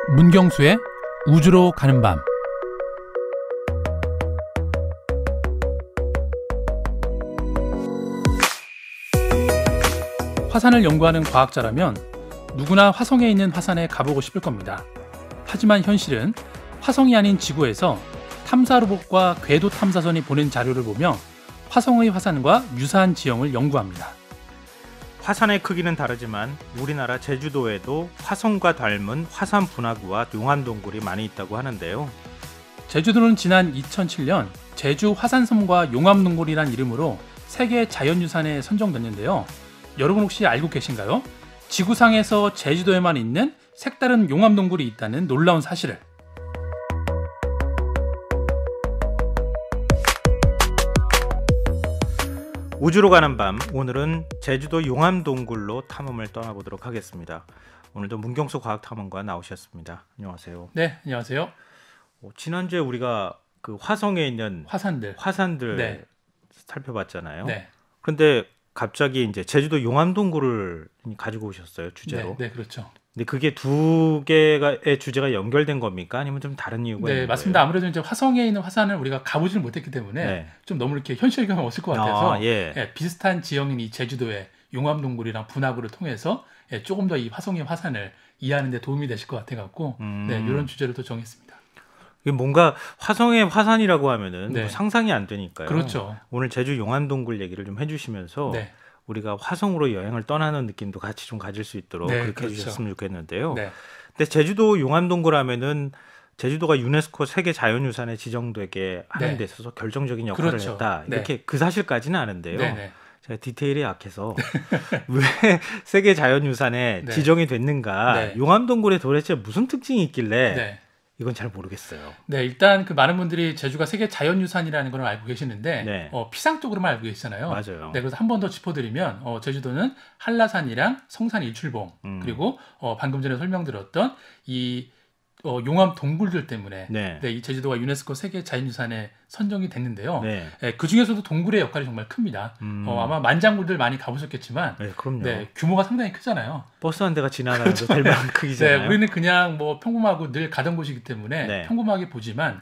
문경수의 우주로 가는 밤. 화산을 연구하는 과학자라면 누구나 화성에 있는 화산에 가보고 싶을 겁니다. 하지만 현실은 화성이 아닌 지구에서 탐사 로봇과 궤도 탐사선이 보낸 자료를 보며 화성의 화산과 유사한 지형을 연구합니다. 화산의 크기는 다르지만 우리나라 제주도에도 화성과 닮은 화산 분화구와 용암동굴이 많이 있다고 하는데요. 제주도는 지난 2007년 제주 화산섬과 용암동굴이란 이름으로 세계 자연유산에 선정됐는데요. 여러분 혹시 알고 계신가요? 지구상에서 제주도에만 있는 색다른 용암동굴이 있다는 놀라운 사실을. 우주로 가는 밤, 오늘은 제주도 용암동굴로 탐험을 떠나보도록 하겠습니다. 오늘도 문경수 과학탐험가 나오셨습니다. 안녕하세요. 네, 안녕하세요. 지난주에 우리가 그 화성에 있는 화산들 네. 살펴봤잖아요. 네. 그런데 갑자기 이제 제주도 용암동굴을 가지고 오셨어요, 주제로. 네, 그렇죠. 근데 그게 두 개의 주제가 연결된 겁니까? 아니면 좀 다른 이유가 있는 거예요? 맞습니다. 아무래도 이제 화성에 있는 화산을 우리가 가보지는 못했기 때문에 좀 너무 이렇게 현실감이 없을 것 같아서 비슷한 지형인 이 제주도의 용암동굴이랑 분화구를 통해서 조금 더 이 화성의 화산을 이해하는 데 도움이 되실 것 같아갖고 이런 주제를 또 정했습니다. 뭔가 화성의 화산이라고 하면은 뭐 상상이 안 되니까요. 그렇죠. 오늘 제주 용암동굴 얘기를 좀 해주시면서 우리가 화성으로 여행을 떠나는 느낌도 같이 좀 가질 수 있도록 그렇게 해주셨으면 좋겠는데요. 근데 제주도 용암동굴 하면은 제주도가 유네스코 세계 자연유산에 지정되게 하는 데 있어서 결정적인 역할을 했다. 이렇게 그 사실까지는 아는데요. 제가 디테일이 약해서 왜 세계 자연유산에 지정이 됐는가, 용암동굴에 도대체 무슨 특징이 있길래 이건 잘 모르겠어요. 일단 그 많은 분들이 제주가 세계 자연유산이라는 걸 알고 계시는데 피상적으로만 알고 계시잖아요. 맞아요. 그래서 한 번 더 짚어드리면 제주도는 한라산이랑 성산 일출봉 그리고 방금 전에 설명드렸던 이 용암 동굴들 때문에 이 제주도가 유네스코 세계 자연유산에 선정이 됐는데요. 그 중에서도 동굴의 역할이 정말 큽니다. 아마 만장굴들 많이 가보셨겠지만 규모가 상당히 크잖아요. 버스 한 대가 지나가는데 될 만한 크기잖아요. 우리는 그냥 뭐 평범하고 늘 가던 곳이기 때문에 평범하게 보지만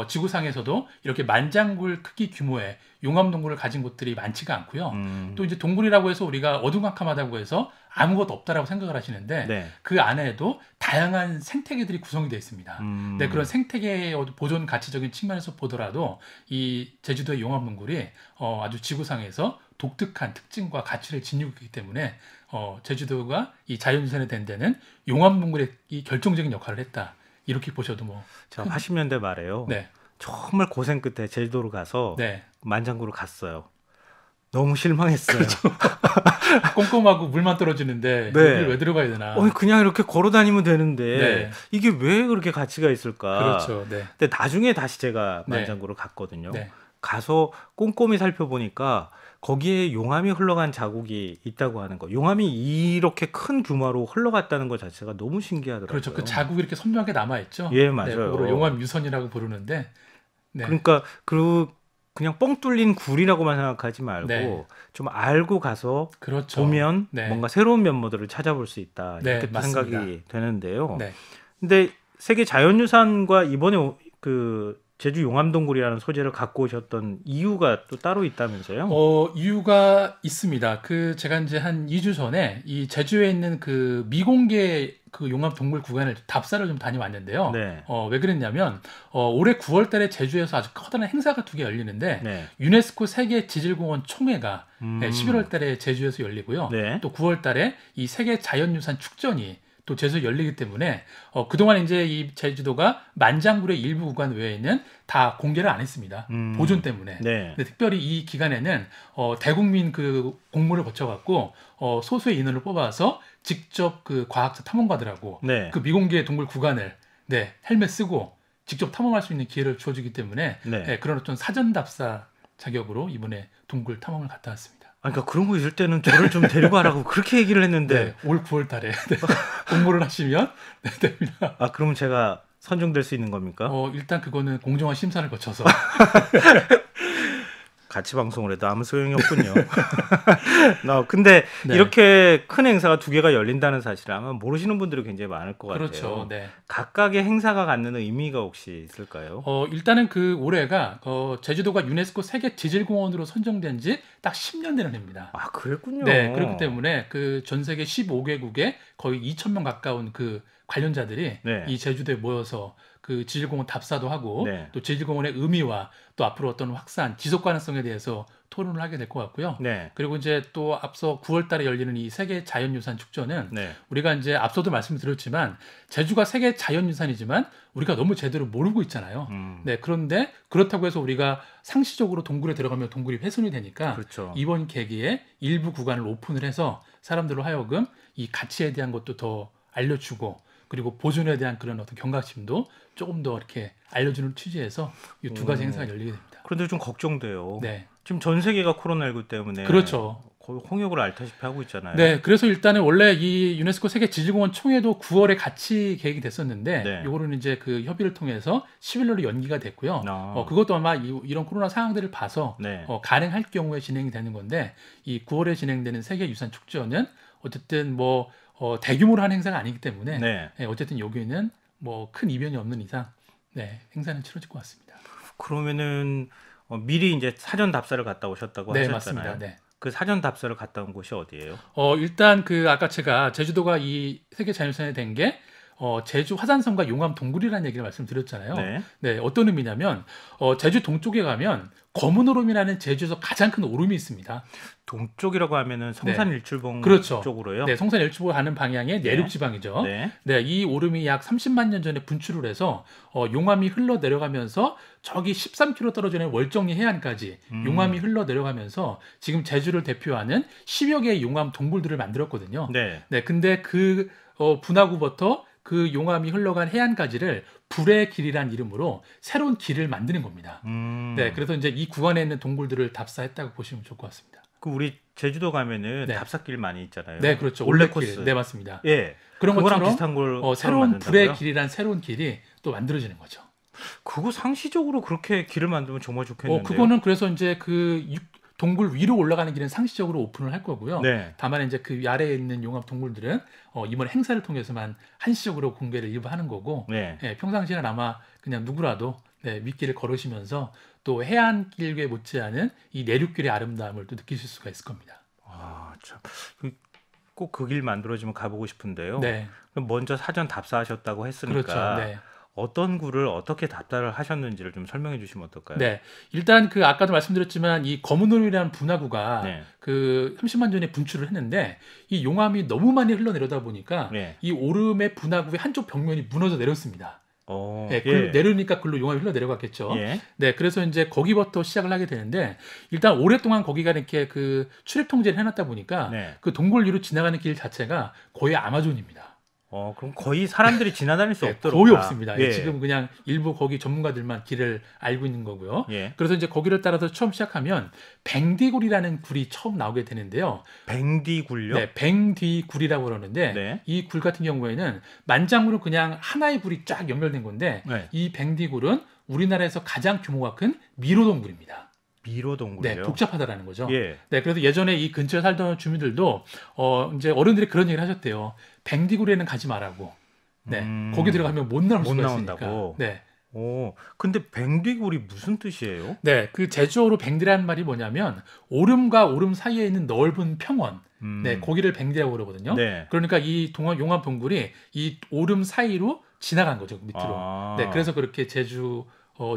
지구상에서도 이렇게 만장굴 크기 규모의 용암동굴을 가진 곳들이 많지가 않고요. 또 이제 동굴이라고 해서 우리가 어두컴컴하다고 해서 아무것도 없다라고 생각을 하시는데 그 안에도 다양한 생태계들이 구성이 되어 있습니다. 그런 생태계의 보존 가치적인 측면에서 보더라도 이 제주도의 용암동굴이 아주 지구상에서 독특한 특징과 가치를 지니고 있기 때문에 제주도가 이 자연유산에 된 데는 용암동굴의 이 결정적인 역할을 했다. 이렇게 보셔도 뭐. 제가 80년대 말에요. 정말 고생 끝에 제주도로 가서 만장굴을 갔어요. 너무 실망했어요. 그렇죠. 꼼꼼하고 물만 떨어지는데 여기를 왜 들어가야 되나. 그냥 이렇게 걸어 다니면 되는데 이게 왜 그렇게 가치가 있을까. 그렇죠. 근데 나중에 다시 제가 만장굴을 갔거든요. 가서 꼼꼼히 살펴보니까 거기에 용암이 흘러간 자국이 있다고 하는 거. 용암이 이렇게 큰 규모로 흘러갔다는 것 자체가 너무 신기하더라고요. 그렇죠. 그 자국이 이렇게 선명하게 남아있죠. 맞아요. 그걸 용암 유선이라고 부르는데. 그러니까 그냥 뻥 뚫린 굴이라고만 생각하지 말고 좀 알고 가서 보면 뭔가 새로운 면모들을 찾아볼 수 있다. 이렇게 생각이 되는데요. 근데 세계 자연유산과 이번에 그 제주 용암동굴이라는 소재를 갖고 오셨던 이유가 또 따로 있다면서요? 이유가 있습니다. 제가 이제 한 2주 전에 이 제주에 있는 그 미공개 그 용암동굴 구간을 답사를 좀 다녀왔는데요. 왜 그랬냐면 올해 9월달에 제주에서 아주 커다란 행사가 2개 열리는데 유네스코 세계 지질공원 총회가 11월달에 제주에서 열리고요. 또 9월달에 이 세계 자연유산 축전이 또 제주에 열리기 때문에 그동안 이제 이 제주도가 만장굴의 일부 구간 외에는 다 공개를 안 했습니다. 보존 때문에. 근데 특별히 이 기간에는 대국민 그 공모를 거쳐갖고 소수의 인원을 뽑아서 직접 그 과학자 탐험가들하고 그 미공개 동굴 구간을 헬멧 쓰고 직접 탐험할 수 있는 기회를 주어주기 때문에 그런 어떤 사전 답사 자격으로 이번에 동굴 탐험을 갔다 왔습니다. 그러니까 그런 거 있을 때는 저를 좀 데리고 가라고 그렇게 얘기를 했는데 올 9월 달에 공모를 하시면 됩니다. 그럼 제가 선정될 수 있는 겁니까? 일단 그거는 공정한 심사를 거쳐서 같이 방송을 해도 아무 소용이 없군요. 근데 네. 이렇게 큰 행사가 두 개가 열린다는 사실을 아마 모르시는 분들이 굉장히 많을 것 같아요. 그렇죠. 네. 각각의 행사가 갖는 의미가 혹시 있을까요? 일단은 그 올해가 제주도가 유네스코 세계 지질공원으로 선정된 지 딱 10년 되는 해입니다. 아, 그랬군요. 네, 그렇기 때문에 그 전 세계 15개국에 거의 2,000명 가까운 그 관련자들이 네. 이 제주도에 모여서 그 지질공원 답사도 하고 네. 또 지질공원의 의미와 또 앞으로 어떤 확산, 지속 가능성에 대해서 토론을 하게 될 것 같고요. 네. 그리고 이제 또 앞서 9월 달에 열리는 이 세계 자연유산 축제는 네. 우리가 이제 앞서도 말씀드렸지만 제주가 세계 자연유산이지만 우리가 너무 제대로 모르고 있잖아요. 네, 그런데 그렇다고 해서 우리가 상시적으로 동굴에 들어가면 동굴이 훼손이 되니까 그렇죠. 이번 계기에 일부 구간을 오픈을 해서 사람들로 하여금 이 가치에 대한 것도 더 알려주고 그리고 보존에 대한 그런 어떤 경각심도 조금 더 이렇게 알려주는 취지에서 이 두 가지 행사가 열리게 됩니다. 그런데 좀 걱정돼요. 네. 지금 전 세계가 코로나19 때문에 그렇죠. 거의 홍역을 앓다시피 하고 있잖아요. 네, 그래서 일단은 원래 이 유네스코 세계 지질공원 총회도 9월에 같이 계획이 됐었는데 네. 요거는 이제 그 협의를 통해서 11월로 연기가 됐고요. 그것도 아마 이런 코로나 상황들을 봐서 네. 가능할 경우에 진행이 되는 건데 이 9월에 진행되는 세계 유산 축제는 어쨌든 뭐 대규모로 한 행사가 아니기 때문에 네. 네, 어쨌든 여기는 뭐 큰 이변이 없는 이상 네, 행사는 치러질 것 같습니다. 그러면은 미리 이제 사전 답사를 갔다 오셨다고 네, 하셨잖아요. 맞습니다. 네. 그 사전 답사를 갔다 온 곳이 어디예요? 일단 그 아까 제가 제주도가 이 세계 자연유산이 된 게 제주 화산섬과 용암 동굴이라는 얘기를 말씀드렸잖아요. 네. 네, 어떤 의미냐면 제주 동쪽에 가면 검은 오름이라는 제주에서 가장 큰 오름이 있습니다. 동쪽이라고 하면은 성산일출봉 네. 그렇죠. 쪽으로요? 네, 성산일출봉 가는 방향의 내륙 지방이죠. 네. 네, 이 오름이 약 30만 년 전에 분출을 해서 용암이 흘러 내려가면서 저기 13km 떨어져 있는 월정리 해안까지 용암이 흘러 내려가면서 지금 제주를 대표하는 10여 개의 용암 동굴들을 만들었거든요. 네. 네, 근데 그 분화구부터 그 용암이 흘러간 해안까지를 불의 길이란 이름으로 새로운 길을 만드는 겁니다. 네, 그래서 이제 이 구간에 있는 동굴들을 답사했다고 보시면 좋을 것 같습니다. 그 우리 제주도 가면은 네. 답사길 많이 있잖아요. 네, 그렇죠. 올레코스. 네, 맞습니다. 예, 그런 것처럼 비슷한 걸 새로운 불의 길이란 새로운 길이 또 만들어지는 거죠. 그거 상시적으로 그렇게 길을 만들면 정말 좋겠는데요. 그거는 그래서 이제 그 동굴 위로 올라가는 길은 상시적으로 오픈을 할 거고요. 네. 다만 이제 그 아래에 있는 용암 동굴들은 이번 행사를 통해서만 한시적으로 공개를 일부 하는 거고 네. 네, 평상시에는 아마 그냥 누구라도 네, 밑길을 걸으시면서 또 해안길에 못지않은 이 내륙길의 아름다움을 또 느끼실 수가 있을 겁니다. 아, 참. 꼭 그 길 만들어지면 가보고 싶은데요. 네. 그럼 먼저 사전 답사하셨다고 했으니까 그렇죠. 네. 어떤 굴을 어떻게 답사를 하셨는지를 좀 설명해 주시면 어떨까요? 네, 일단 그 아까도 말씀드렸지만 이 검은 오름이라는 분화구가 네. 그 30만 전에 분출을 했는데 이 용암이 너무 많이 흘러내려다 보니까 네. 이 오름의 분화구의 한쪽 벽면이 무너져 내렸습니다. 네, 예. 내려니까 글로 용암이 흘러 내려갔겠죠. 예. 네, 그래서 이제 거기부터 시작을 하게 되는데 일단 오랫동안 거기가 이렇게 그 출입 통제를 해놨다 보니까 네. 그 동굴 위로 지나가는 길 자체가 거의 아마존입니다. 그럼 거의 사람들이 지나다닐 수 없도록 거의 없습니다. 예. 지금 그냥 일부 거기 전문가들만 길을 알고 있는 거고요. 예. 그래서 이제 거기를 따라서 처음 시작하면 뱅디굴이라는 굴이 처음 나오게 되는데요. 뱅디굴요? 네, 뱅디굴이라고 그러는데 네. 이 굴 같은 경우에는 만장굴은 그냥 하나의 굴이 쫙 연결된 건데 네. 이 뱅디굴은 우리나라에서 가장 규모가 큰 미로동굴입니다. 미로동굴이요? 네, 복잡하다라는 거죠. 예. 네, 그래서 예전에 이 근처에 살던 주민들도 이제 어른들이 그런 얘기를 하셨대요. 뱅디굴에는 가지 말라고. 네, 거기 들어가면 못 나올 수가 있으니까. 네. 근데 뱅디굴이 무슨 뜻이에요? 네, 그 제주어로 뱅디라는 말이 뭐냐면 오름과 오름 사이에 있는 넓은 평원. 네, 거기를 뱅디라고 그러거든요. 네. 그러니까 이 용암 동굴이 이 오름 사이로 지나간 거죠, 밑으로. 네, 그래서 그렇게 제주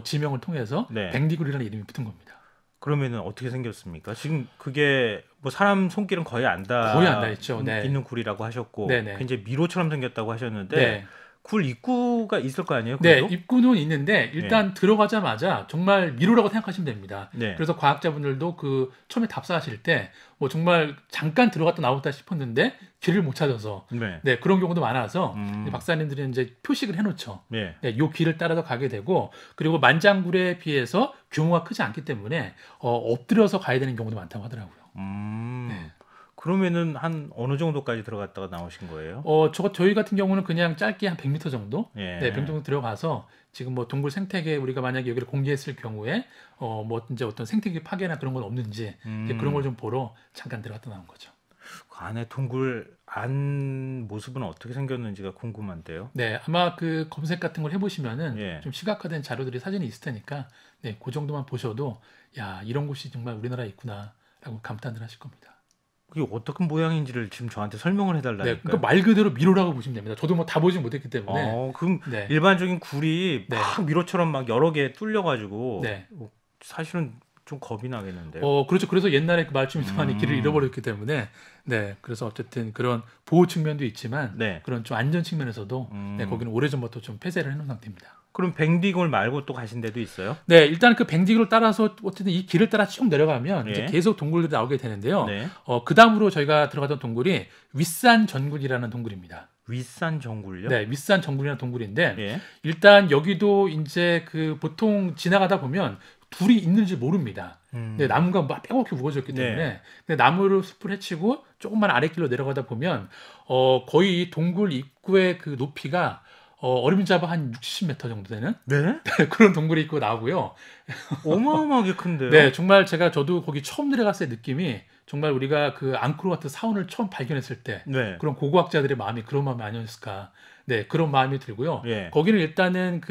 지명을 통해서 네. 뱅디굴이라는 이름이 붙은 겁니다. 그러면은 어떻게 생겼습니까? 지금 그게 뭐 사람 손길은 거의 안 닿죠. 네. 있는 굴이라고 하셨고 네네. 굉장히 미로처럼 생겼다고 하셨는데 네. 굴 입구가 있을 거 아니에요? 그래도? 네, 입구는 있는데 일단 네. 들어가자마자 정말 미로라고 생각하시면 됩니다. 네. 그래서 과학자분들도 그 처음에 답사하실 때 뭐 정말 잠깐 들어갔다 나왔다 싶었는데 길을 못 찾아서 네, 그런 경우도 많아서 박사님들이 이제 표식을 해놓죠. 네, 요 길을 따라서 가게 되고 그리고 만장굴에 비해서 규모가 크지 않기 때문에 엎드려서 가야 되는 경우도 많다고 하더라고요. 네. 그러면은 한 어느 정도까지 들어갔다가 나오신 거예요? 저희 같은 경우는 그냥 짧게 한 100m 정도, 예. 네, 100m 정도 들어가서 지금 뭐 동굴 생태계 우리가 만약에 여기를 공개했을 경우에 뭐 이제 어떤 생태계 파괴나 그런 건 없는지 이제 그런 걸 좀 보러 잠깐 들어갔다 나온 거죠. 그 안에 동굴 안 모습은 어떻게 생겼는지가 궁금한데요. 네, 아마 그 검색 같은 걸 해보시면은 예. 좀 시각화된 자료들이 사진이 있을 테니까 네, 그 정도만 보셔도 야, 이런 곳이 정말 우리나라에 있구나라고 감탄을 하실 겁니다. 그게 어떤 모양인지를 지금 저한테 설명을 해달라니까요. 네, 그러니까 말 그대로 미로라고 보시면 됩니다. 저도 뭐 다 보지 못했기 때문에. 그럼 네. 일반적인 굴이 네. 막 미로처럼 막 여러 개 뚫려가지고 네. 사실은 좀 겁이 나겠는데요. 그렇죠. 그래서 옛날에 그 말씀이 많이 길을 잃어버렸기 때문에, 네, 그래서 어쨌든 그런 보호 측면도 있지만, 네. 그런 좀 안전 측면에서도, 네, 거기는 오래전부터 좀 폐쇄를 해놓은 상태입니다. 그럼 뱅디굴 말고 또 가신 데도 있어요? 네, 일단 그 뱅디굴을 따라서 어쨌든 이 길을 따라 쭉 내려가면 예. 이제 계속 동굴들이 나오게 되는데요. 네. 그 다음으로 저희가 들어가던 동굴이 윗산 전굴이라는 동굴입니다. 윗산 정굴요? 네, 윗산 정굴이라는 동굴인데, 예. 일단 여기도 이제 그 보통 지나가다 보면 둘이 있는지 모릅니다. 네, 나무가 막 빼곡히 우거졌기 때문에 네. 근데 나무를 숲을 헤치고 조금만 아랫길로 내려가다 보면 거의 동굴 입구의 그 높이가 어림잡아 한 60m 정도 되는 네? 그런 동굴이 있고 나오고요. 어마어마하게 큰데요? 네, 정말 저도 거기 처음 내려갔을 때 느낌이 정말 우리가 그 앙코르와트 사원을 처음 발견했을 때 네. 그런 고고학자들의 마음이 그런 마음이 아니었을까. 네, 그런 마음이 들고요. 예. 거기는 일단은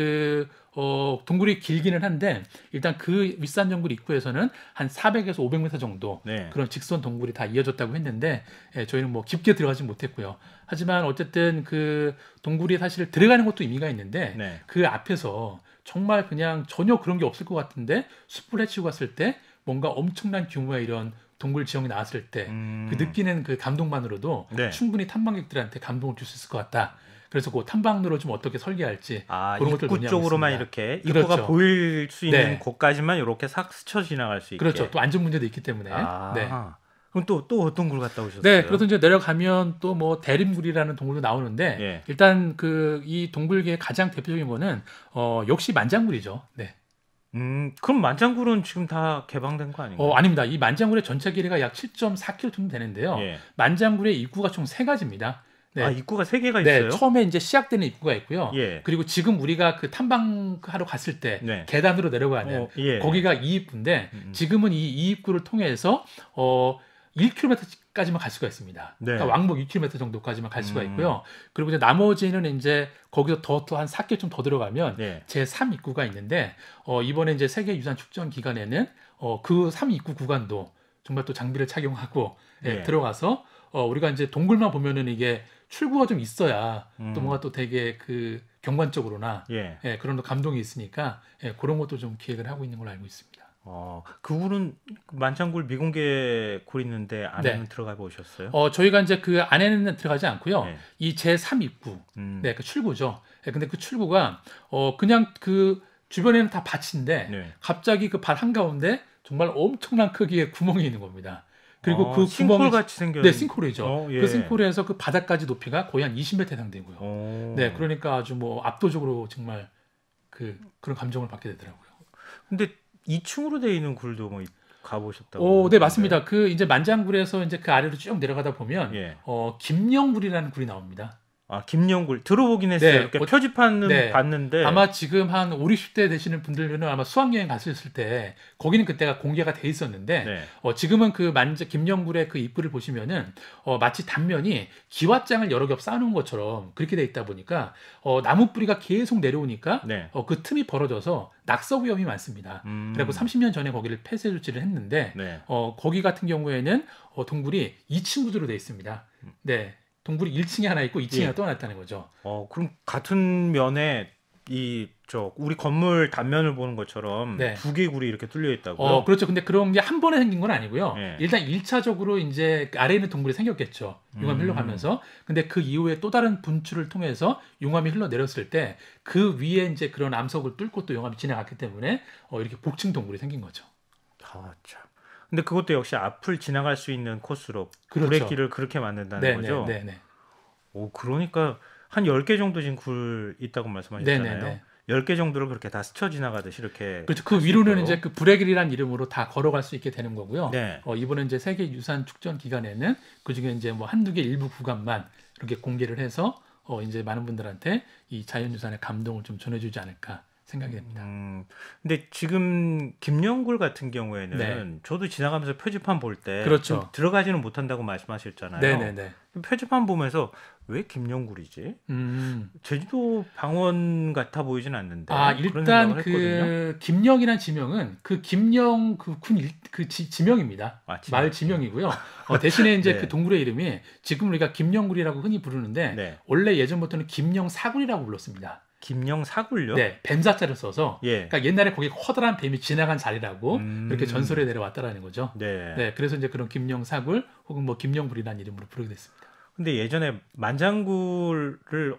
동굴이 길기는 한데 일단 그 윗산 정굴 입구에서는 한 400에서 500m 정도 네. 그런 직선 동굴이 다 이어졌다고 했는데 저희는 뭐 깊게 들어가지 못했고요. 하지만 어쨌든 그 동굴이 사실 들어가는 것도 의미가 있는데 네. 그 앞에서 정말 그냥 전혀 그런 게 없을 것 같은데 숲을 헤치고 갔을 때 뭔가 엄청난 규모의 이런 동굴 지형이 나왔을 때 그 느끼는 그 감동만으로도 네. 충분히 탐방객들한테 감동을 줄 수 있을 것 같다. 그래서 그 탐방로를 좀 어떻게 설계할지 그런 것들 입구 쪽으로만 있습니다. 이렇게 입구가 그렇죠. 보일 수 있는 네. 곳까지만 이렇게 싹 스쳐 지나갈 수 있게. 그렇죠. 또 안전 문제도 있기 때문에. 네. 그럼 또 어떤 굴 갔다 오셨어요? 네, 그래서 이제 내려가면 또 뭐 대림굴이라는 동굴도 나오는데 예. 일단 그 이 동굴계의 가장 대표적인 거는 역시 만장굴이죠. 네. 그럼 만장굴은 지금 다 개방된 거 아닌가요? 아닙니다. 이 만장굴의 전체 길이가 약 7.4km 정도 되는데요. 예. 만장굴의 입구가 총 3가지입니다. 네. 입구가 3개가 네, 있어요? 처음에 이제 시작되는 입구가 있고요. 예. 그리고 지금 우리가 그 탐방하러 갔을 때 네. 계단으로 내려가는 예. 거기가 이 입구인데 지금은 이 입구를 통해서 1km까지만 갈 수가 있습니다. 네. 그러니까 왕복 2km 정도까지만 갈 수가 있고요. 그리고 이제 나머지는 이제 거기서 더 한 4km 좀 더 들어가면 네. 제3 입구가 있는데 이번에 이제 세계유산 축전 기간에는 그 3 입구 구간도 정말 또 장비를 착용하고 네. 들어가서 우리가 이제 동굴만 보면은 이게 출구가 좀 있어야 또 뭔가 또 되게 그 경관적으로나 예. 그런 감동이 있으니까 그런 것도 좀 기획을 하고 있는 걸로 알고 있습니다. 그 굴은 만장굴 미공개 굴 있는데 안에는 네. 들어가 보셨어요? 저희가 이제 그 안에는 들어가지 않고요. 네. 이 제3 입구, 네, 그 출구죠. 근데 그 출구가 그냥 그 주변에는 다 밭인데 네. 갑자기 그 밭 한가운데 정말 엄청난 크기의 구멍이 있는 겁니다. 그리고 그 싱크홀 구멍이 같이 생겨. 네, 싱크홀이죠. 예. 그 싱크홀에서 그 바닥까지 높이가 거의 한 20m 해당되고요. 네, 그러니까 아주 뭐 압도적으로 정말 그런 감정을 받게 되더라고요. 근데 2층으로 되어 있는 굴도 뭐 가보셨다고? 네, 맞습니다. 그 이제 만장굴에서 이제 그 아래로 쭉 내려가다 보면 예. 김영굴이라는 굴이 나옵니다. 김영굴 들어보긴 했어요. 네, 이렇게 표지판은 네. 봤는데 아마 지금 한 5, 60대 되시는 분들은 아마 수학여행 갔었을 때 거기는 그때가 공개가 돼 있었는데 네. 지금은 그 김영굴의 그 입구를 보시면은 마치 단면이 기와장을 여러 겹 쌓아놓은 것처럼 그렇게 돼 있다 보니까 나무 뿌리가 계속 내려오니까 네. 그 틈이 벌어져서 낙서 위험이 많습니다. 그리고 30년 전에 거기를 폐쇄 조치를 했는데 네. 거기 같은 경우에는 동굴이 2층 구조로 돼 있습니다. 네. 동굴이 1층에 하나 있고 2층에 하나 또 하나 있다는 거죠. 그럼 같은 면에 우리 건물 단면을 보는 것처럼 네. 두 개의 굴이 이렇게 뚫려 있다고요? 그렇죠. 근데 그런 게 한 번에 생긴 건 아니고요. 네. 일단 1차적으로 이제 아래에 있는 동굴이 생겼겠죠. 용암이 흘러가면서. 근데 그 이후에 또 다른 분출을 통해서 용암이 흘러내렸을 때 그 위에 이제 그런 암석을 뚫고 또 용암이 지나갔기 때문에 이렇게 복층 동굴이 생긴 거죠. 참. 근데 그것도 역시 앞을 지나갈 수 있는 코스로 그렇죠. 굴의 길을 그렇게 만든다는 거죠? 네. 그러니까 한 10개 정도 지금 굴 있다고 말씀하셨잖아요. 네네네. 10개 정도를 그렇게 다 스쳐 지나가듯이 이렇게. 그렇죠. 그 위로는 이제 그 브레길이라는 이름으로 다 걸어갈 수 있게 되는 거고요. 네. 이번에 이제 세계 유산 축전 기간에는 그 중에 이제 뭐 한두 개 일부 구간만 이렇게 공개를 해서 이제 많은 분들한테 이 자연유산의 감동을 좀 전해주지 않을까 생각이 됩니다. 근데 지금 김영굴 같은 경우에는 네. 저도 지나가면서 표지판 볼 때 그렇죠. 들어가지는 못한다고 말씀하셨잖아요. 네네네. 표지판 보면서 왜 김영굴이지? 제주도 방언 같아 보이진 않는데. 일단 그 김영이란 지명은 그 김영 그 지명입니다. 마을 지명이고요. 대신에 이제 네. 그 동굴의 이름이 지금 우리가 김영굴이라고 흔히 부르는데 네. 원래 예전부터는 김영사굴이라고 불렀습니다. 김영사굴요? 네, 뱀사자를 써서. 예. 그러니까 옛날에 거기 커다란 뱀이 지나간 자리라고 그렇게 전설에 내려왔다라는 거죠. 네. 네, 그래서 이제 그런 김영사굴 혹은 뭐 김영굴이라는 이름으로 부르게 됐습니다. 근데 예전에 만장굴을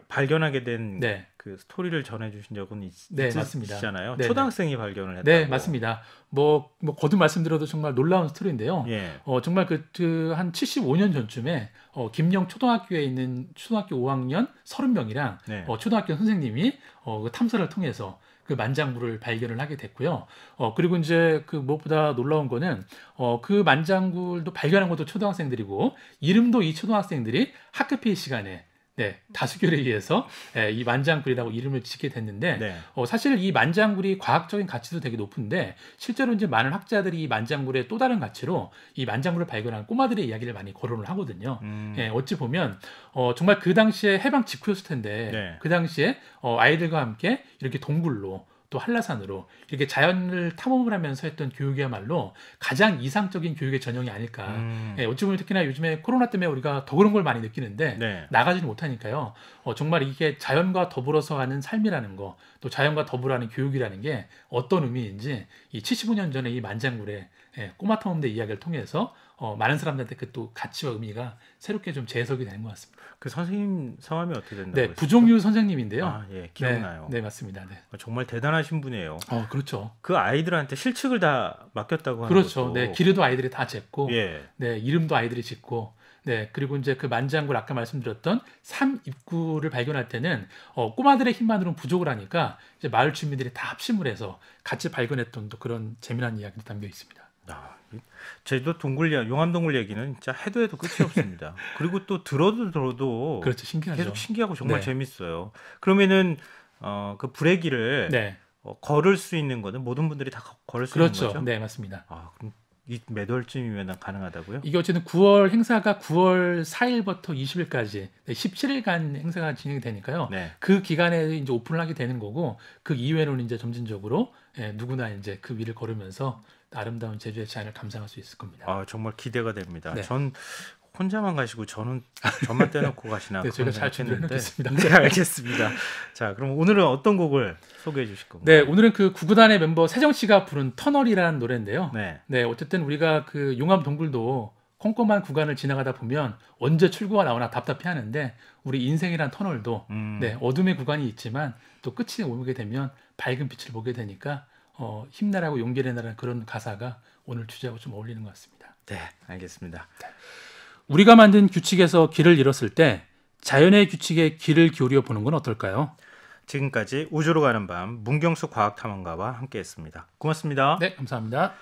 발견하게 된 그 스토리를 전해주신 적은 있으시잖아요. 네, 초등학생이 발견을 했다고. 네, 맞습니다. 뭐 거듭 말씀드려도 정말 놀라운 스토리인데요. 예. 정말 한 75년 전쯤에 김영 초등학교에 있는 초등학교 5학년 30명이랑 네. 초등학교 선생님이 그 탐사를 통해서 그 만장굴을 발견을 하게 됐고요. 그리고 이제 그 무엇보다 놀라운 거는 그 만장굴도 발견한 것도 초등학생들이고 이름도 이 초등학생들이 학급회의 시간에 다수결에 의해서 이 만장굴이라고 이름을 짓게 됐는데 네. 사실 이 만장굴이 과학적인 가치도 되게 높은데 실제로 이제 많은 학자들이 이 만장굴의 또 다른 가치로 이 만장굴을 발견한 꼬마들의 이야기를 많이 거론을 하거든요. 어찌 보면 정말 그 당시에 해방 직후였을 텐데 네. 그 당시에 아이들과 함께 이렇게 동굴로 또 한라산으로 이렇게 자연을 탐험을 하면서 했던 교육이야말로 가장 이상적인 교육의 전형이 아닐까. 어찌 보면 특히나 요즘에 코로나 때문에 우리가 더 그런 걸 많이 느끼는데 네. 나가지는 못하니까요. 정말 이게 자연과 더불어서 하는 삶이라는 거, 또 자연과 더불어 하는 교육이라는 게 어떤 의미인지 이 75년 전에 이 만장굴의 꼬마 탐험대 이야기를 통해서 많은 사람들한테 그 또 가치와 의미가 새롭게 좀 재해석이 되는 것 같습니다. 그 선생님 성함이 어떻게 된다고? 네, 부종유 선생님인데요. 예, 기억나요. 네, 맞습니다. 네. 정말 대단하신 분이에요. 그렇죠. 그 아이들한테 실측을 다 맡겼다고 하는 그렇죠. 것도. 네, 기르도 아이들이 다 짓고, 예. 네, 이름도 아이들이 짓고, 네, 그리고 이제 그 만장굴 아까 말씀드렸던 3입구를 발견할 때는 꼬마들의 힘만으로는 부족을 하니까 이제 마을 주민들이 다 합심을 해서 같이 발견했던 또 그런 재미난 이야기도 담겨 있습니다. 제주도 용암동굴 얘기는 진짜 해도 끝이 없습니다. 그리고 또 들어도 그렇죠, 신기하죠. 계속 신기하고 정말 네. 재밌어요. 그러면은 그 브레길을 네. 걸을 수 있는 거는 모든 분들이 다 걸을 수 그렇죠. 있는 거죠? 네, 맞습니다. 그럼 이 몇 월쯤이면 가능하다고요? 이게 어쨌든 9월 행사가 9월 4일부터 20일까지 17일간 행사가 진행이 되니까요. 네. 그 기간에 이제 오픈을 하게 되는 거고 그 이후에는 이제 점진적으로 누구나 이제 그 위를 걸으면서 아름다운 제주의 자연을 감상할 수 있을 겁니다. 정말 기대가 됩니다. 네. 전 혼자만 가시고 저만 떼놓고 가시나. 네, 제가 잘 준비해놓겠습니다. 네, 알겠습니다. 자, 그럼 오늘은 어떤 곡을 소개해 주실 겁니까? 네, 오늘은 그 구구단의 멤버 세정 씨가 부른 터널이라는 노래인데요. 네, 어쨌든 우리가 그 용암 동굴도 컴컴한 구간을 지나가다 보면 언제 출구가 나오나 답답해하는데 우리 인생이란 터널도 네, 어둠의 구간이 있지만 또 끝이 오게 되면 밝은 빛을 보게 되니까 힘내라고 용기를 내라는 그런 가사가 오늘 주제하고 좀 어울리는 것 같습니다. 네, 알겠습니다. 네. 우리가 만든 규칙에서 길을 잃었을 때 자연의 규칙에 귀를 기울여 보는 건 어떨까요? 지금까지 우주로 가는 밤 문경수 과학탐험가와 함께했습니다. 고맙습니다. 네, 감사합니다.